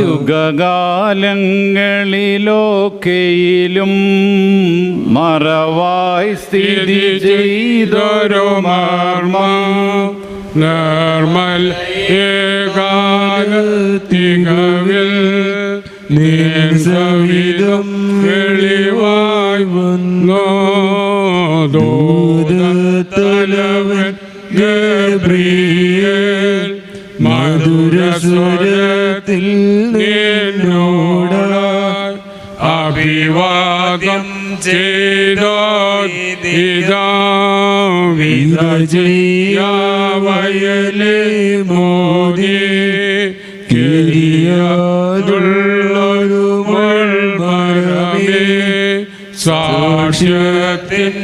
യുഗകാലങ്ങളിലൊക്കെയിലും മറവായി സ്ഥിതി ചെയ്തൊരു നിർമ്മൽ ഏകാലത്തികവിൽ നീൻ സവിധം വെളിവായി വന്നോ ദൂതത്തലവൻ ഗബ്രിയേൽ മധുരസ്വരത്തിൽ നിന്നോടായി അഭിവാദ്യം ചെയ്തോ ഇതാ വിധ ചെയ്യാവയലേ മോദി കിരിയാതുള്ളൊരു മൾമരമേ സാക്ഷ്യത്തിൻ